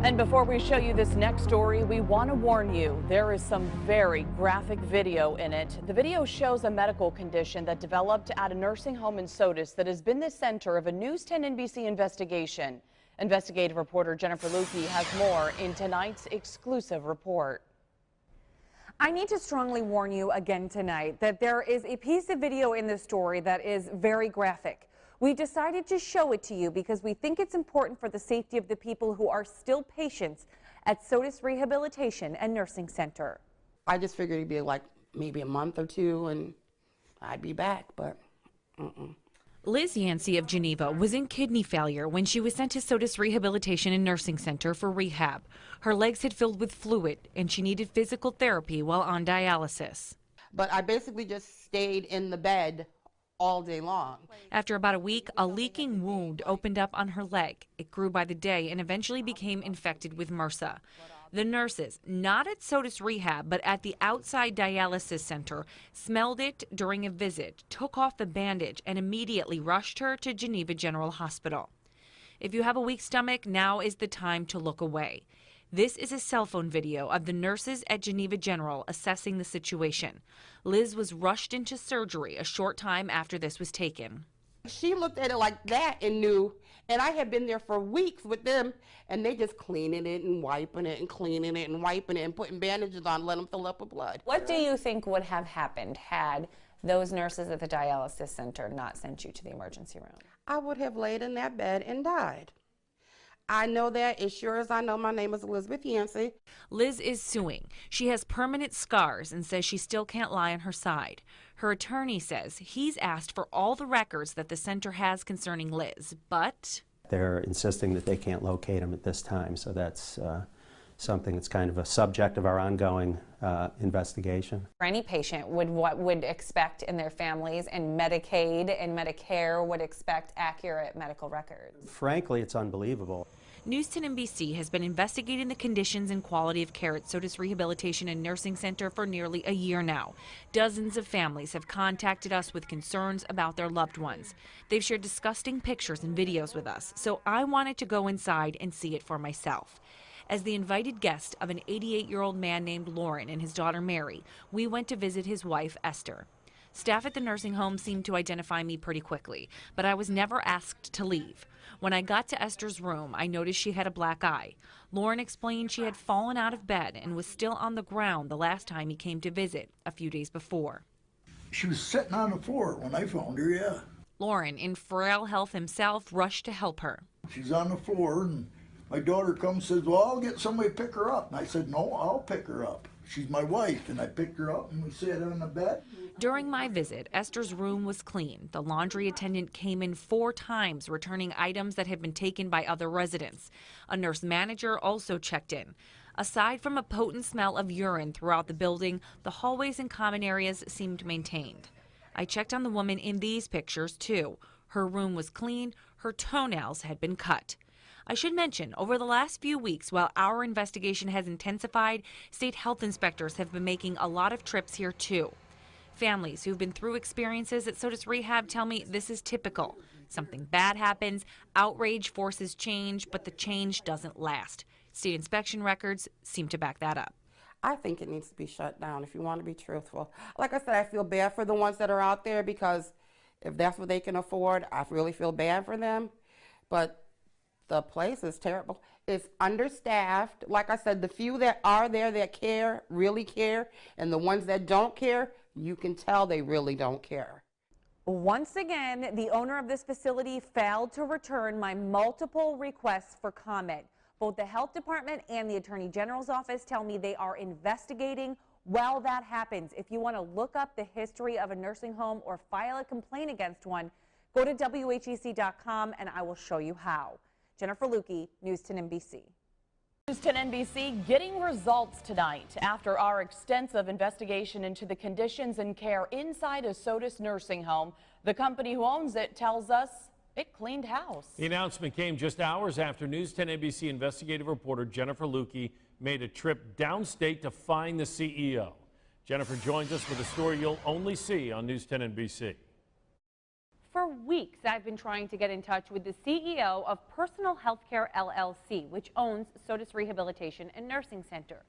And before we show you this next story, we want to warn you, there is some very graphic video in it. The video shows a medical condition that developed at a nursing home in Sodus that has been the center of a News 10 NBC investigation. Investigative reporter Jennifer Lewke has more in tonight's exclusive report. I need to strongly warn you again tonight that there is a piece of video in this story that is very graphic. We decided to show it to you because we think it's important for the safety of the people who are still patients at Sodus Rehabilitation and Nursing Center. I just figured it'd be like maybe a month or two and I'd be back, but Liz Yancey of Geneva was in kidney failure when she was sent to Sodus Rehabilitation and Nursing Center for rehab. Her legs had filled with fluid and she needed physical therapy while on dialysis. But I basically just stayed in the bed all day long. After about a week, a leaking wound opened up on her leg. It grew by the day and eventually became infected with MRSA. The nurses, not at Sodus Rehab, but at the outside dialysis center, smelled it during a visit, took off the bandage, and immediately rushed her to Geneva General Hospital. If you have a weak stomach, now is the time to look away. This is a cell phone video of the nurses at Geneva General assessing the situation. Liz was rushed into surgery a short time after this was taken. She looked at it like that and knew, and I had been there for weeks with them, and they just cleaning it and wiping it and cleaning it and wiping it and putting bandages on, let them fill up with blood. What do you think would have happened had those nurses at the dialysis center not sent you to the emergency room? I would have laid in that bed and died. I know that as sure as I know my name is Elizabeth Yancey. Liz is suing. She has permanent scars and says she still can't lie on her side. Her attorney says he's asked for all the records that the center has concerning Liz, but they're insisting that they can't locate him at this time, so that's something that's kind of a subject of our ongoing investigation. For any patient would expect in their families, and Medicaid and Medicare would expect accurate medical records. Frankly, it's unbelievable. News 10 NBC has been investigating the conditions and quality of care at Sodus Rehabilitation and Nursing Center for nearly a year now. Dozens of families have contacted us with concerns about their loved ones. They've shared disgusting pictures and videos with us, so I wanted to go inside and see it for myself. As the invited guest of an 88-year-old man named Lauren and his daughter Mary, we went to visit his wife Esther. Staff at the nursing home seemed to identify me pretty quickly, but I was never asked to leave. When I got to Esther's room, I noticed she had a black eye. Lauren explained she had fallen out of bed and was still on the ground the last time he came to visit, a few days before. She was sitting on the floor when I found her, yeah. Lauren, in frail health himself, rushed to help her. She's on the floor, and my daughter comes and says, well, I'll get somebody to pick her up. And I said, no, I'll pick her up. She's my wife. And I picked her up and we sat on the bed. During my visit, Esther's room was clean. The laundry attendant came in 4 times, returning items that had been taken by other residents. A nurse manager also checked in. Aside from a potent smell of urine throughout the building, the hallways and common areas seemed maintained. I checked on the woman in these pictures, too. Her room was clean. Her toenails had been cut. I should mention, over the last few weeks, while our investigation has intensified, state health inspectors have been making a lot of trips here, too. Families who've been through experiences at Sodus Rehab tell me this is typical. Something bad happens, outrage forces change, but the change doesn't last. State inspection records seem to back that up. I think it needs to be shut down if you want to be truthful. Like I said, I feel bad for the ones that are out there because if that's what they can afford, I really feel bad for them. But the place is terrible. It's understaffed. Like I said, the few that are there that care, really care, and the ones that don't care, you can tell they really don't care. Once again, the owner of this facility failed to return my multiple requests for comment. Both the health department and the Attorney General's office tell me they are investigating while that happens. If you want to look up the history of a nursing home or file a complaint against one, go to WHEC.com and I will show you how. Jennifer Lewke, News 10 NBC. News 10 NBC getting results tonight after our extensive investigation into the conditions and care inside a Sodus nursing home. The company who owns it tells us it cleaned house. The announcement came just hours after News 10 NBC investigative reporter Jennifer Lewke made a trip downstate to find the CEO. Jennifer joins us with a story you'll only see on News 10 NBC. For weeks. weeks, I've been trying to get in touch with the CEO of Personal Healthcare LLC, which owns Sodus Rehabilitation and Nursing Center.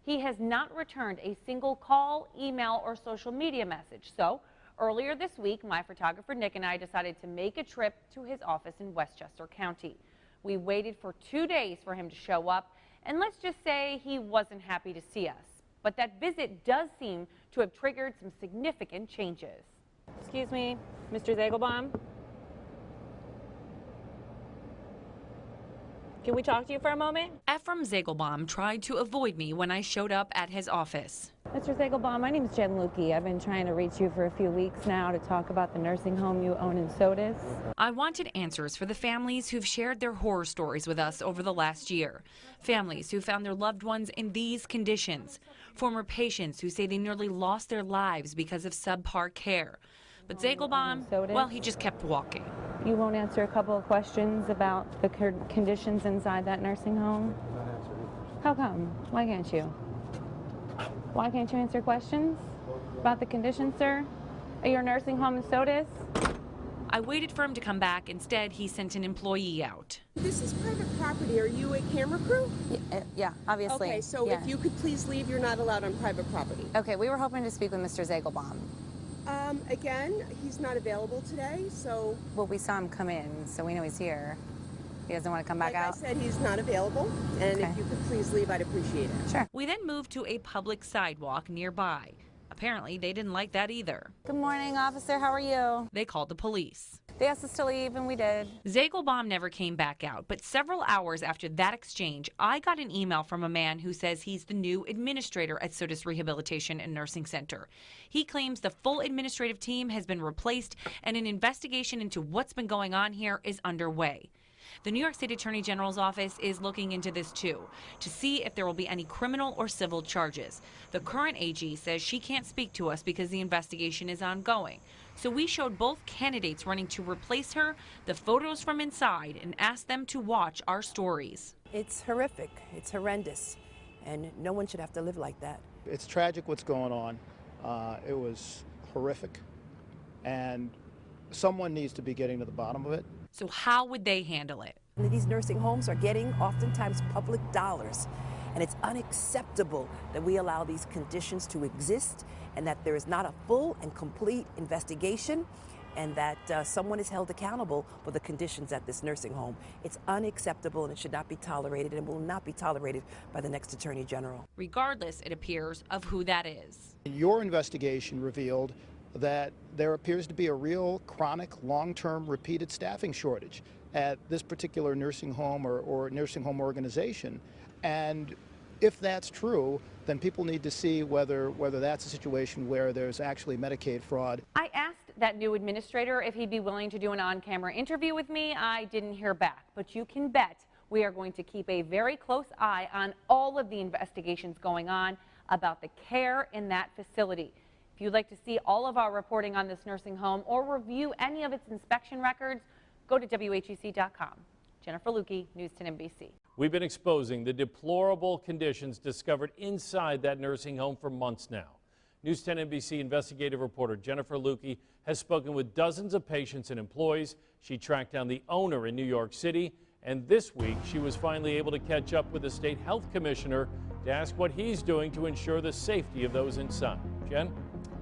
He has not returned a single call, email, or social media message. So earlier this week, my photographer Nick and I decided to make a trip to his office in Westchester County. We waited for 2 days for him to show up, and let's just say he wasn't happy to see us. But that visit does seem to have triggered some significant changes. Excuse me, Mr. Zagelbaum? Can we talk to you for a moment? Ephraim Zagelbaum tried to avoid me when I showed up at his office. Mr. Zagelbaum, my name is Jen Lewke. I've been trying to reach you for a few weeks now to talk about the nursing home you own in Sodus. I wanted answers for the families who've shared their horror stories with us over the last year. Families who found their loved ones in these conditions. Former patients who say they nearly lost their lives because of subpar care. But Zagelbaum, well, he just kept walking. You won't answer a couple of questions about the conditions inside that nursing home? How come? Why can't you? Why can't you answer questions about the conditions, sir? Are you a nursing home in Sodus? I waited for him to come back. Instead, he sent an employee out. This is private property. Are you a camera crew? Yeah, obviously. Okay, so yeah. if you could please leave, you're not allowed on private property. Okay, we were hoping to speak with Mr. Zagelbaum. Again, he's not available today, so... Well, we saw him come in, so we know he's here. He doesn't want to come back out? out? Like I said, he's not available, and Okay. if you could please leave, I'd appreciate it. Sure. We then moved to a public sidewalk nearby. Apparently, they didn't like that either. Good morning, officer. How are you? They called the police. They asked us to leave, and we did. Zagelbaum never came back out, but several hours after that exchange, I got an email from a man who says he's the new administrator at Sodus Rehabilitation and Nursing Center. He claims the full administrative team has been replaced and an investigation into what's been going on here is underway. The New York State Attorney General's office is looking into this too, to see if there will be any criminal or civil charges. The current AG says she can't speak to us because the investigation is ongoing. So we showed both candidates running to replace her the photos from inside and asked them to watch our stories. It's horrific. It's horrendous. And no one should have to live like that. It's tragic what's going on. It was horrific. And someone needs to be getting to the bottom of it. So how would they handle it? These nursing homes are getting oftentimes public dollars. And it's unacceptable that we allow these conditions to exist and that there is not a full and complete investigation and that someone is held accountable for the conditions at this nursing home. It's unacceptable and it should not be tolerated and will not be tolerated by the next Attorney General. Regardless, it appears, of who that is. Your investigation revealed that there appears to be a real chronic, long-term, repeated staffing shortage at this particular nursing home or nursing home organization. And if that's true, then people need to see whether that's a situation where there's actually Medicaid fraud. I asked that new administrator if he'd be willing to do an on-camera interview with me. I didn't hear back, but you can bet we are going to keep a very close eye on all of the investigations going on about the care in that facility. If you'd like to see all of our reporting on this nursing home or review any of its inspection records, go to WHEC.com. Jennifer Lewke, News 10 NBC. We've been exposing the deplorable conditions discovered inside that nursing home for months now. News 10 NBC investigative reporter Jennifer Lewke has spoken with dozens of patients and employees. She tracked down the owner in New York City, and this week she was finally able to catch up with the state health commissioner to ask what he's doing to ensure the safety of those inside. Jen?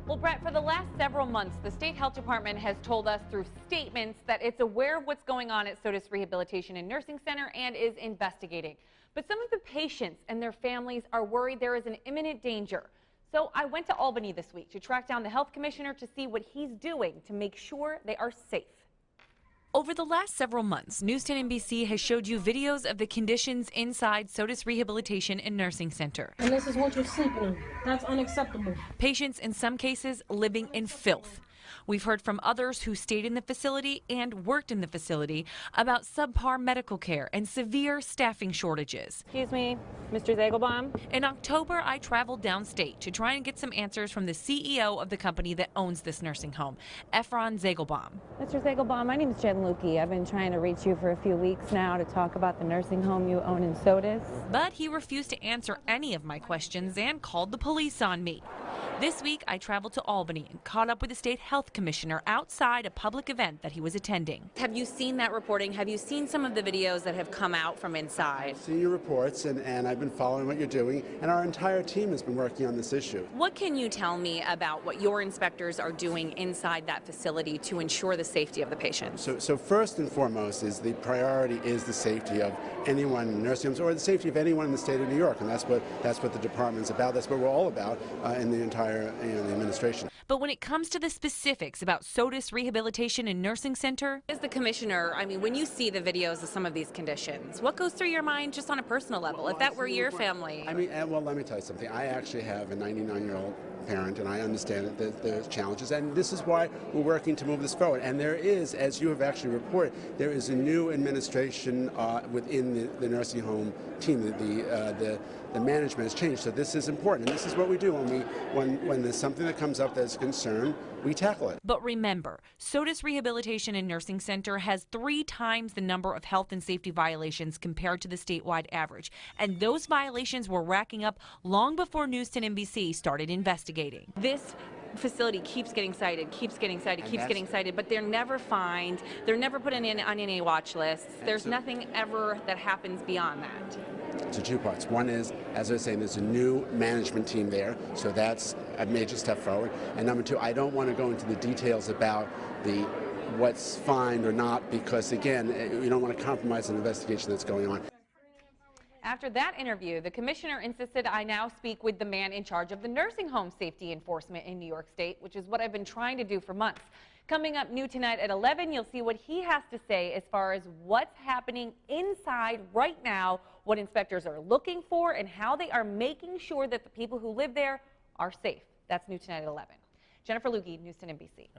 Well, Brett, for the last several months, the state health department has told us through statements that it's aware of what's going on at Sodus Rehabilitation and Nursing Center and is investigating. But some of the patients and their families are worried there is an imminent danger. So I went to Albany this week to track down the health commissioner to see what he's doing to make sure they are safe. Over the last several months, News 10 NBC has showed you videos of the conditions inside Sodus Rehabilitation and Nursing Center. And this is what you're sleeping in. That's unacceptable. Patients, in some cases, living in filth. We've heard from others who stayed in the facility and worked in the facility about subpar medical care and severe staffing shortages. Excuse me, Mr. Zagelbaum? In October, I traveled downstate to try and get some answers from the CEO of the company that owns this nursing home, Ephraim Zagelbaum. Mr. Zagelbaum, my name is Jen Lewke. I've been trying to reach you for a few weeks now to talk about the nursing home you own in Sodus. But he refused to answer any of my questions and called the police on me. This week, I traveled to Albany and caught up with the state health commissioner outside a public event that he was attending. Have you seen that reporting? Have you seen some of the videos that have come out from inside? I've seen your reports, and I've been following what you're doing, and our entire team has been working on this issue. What can you tell me about what your inspectors are doing inside that facility to ensure the safety of the patients? So first and foremost is the priority is the safety of anyone in nursing homes or the safety of anyone in the state of New York, and that's what the department's about. That's what we're all about in the entire the administration. But when it comes to the specifics about Sodus Rehabilitation and Nursing Center, as the commissioner, I mean, when you see the videos of some of these conditions, what goes through your mind just on a personal level? If that were your family? I mean, well, let me tell you something. I actually have a 99-year-old parent, and I understand the challenges, and this is why we're working to move this forward. And there is, as you have actually reported, there is a new administration within the nursing home team. The management has changed, so this is important. And this is what we do when there's something that comes up that's a concern, we tackle it. But remember, Sodus Rehabilitation and Nursing Center has 3 times the number of health and safety violations compared to the statewide average. And those violations were racking up long before News 10 NBC started investigating. This facility keeps getting cited, but they're never fined. They're never put on any watch lists. There's nothing ever that happens beyond that. So 2 parts. One is, as I was saying, there's a new management team there, so that's a major step forward. And number 2, I don't want to go into the details about what's fined or not, because again, we don't want to compromise an investigation that's going on. After that interview, the commissioner insisted I now speak with the man in charge of the nursing home safety enforcement in New York State, which is what I've been trying to do for months. Coming up new tonight at 11, you'll see what he has to say as far as what's happening inside right now, what inspectors are looking for, and how they are making sure that the people who live there are safe. That's new tonight at 11. Jennifer Lewke, News 10 NBC.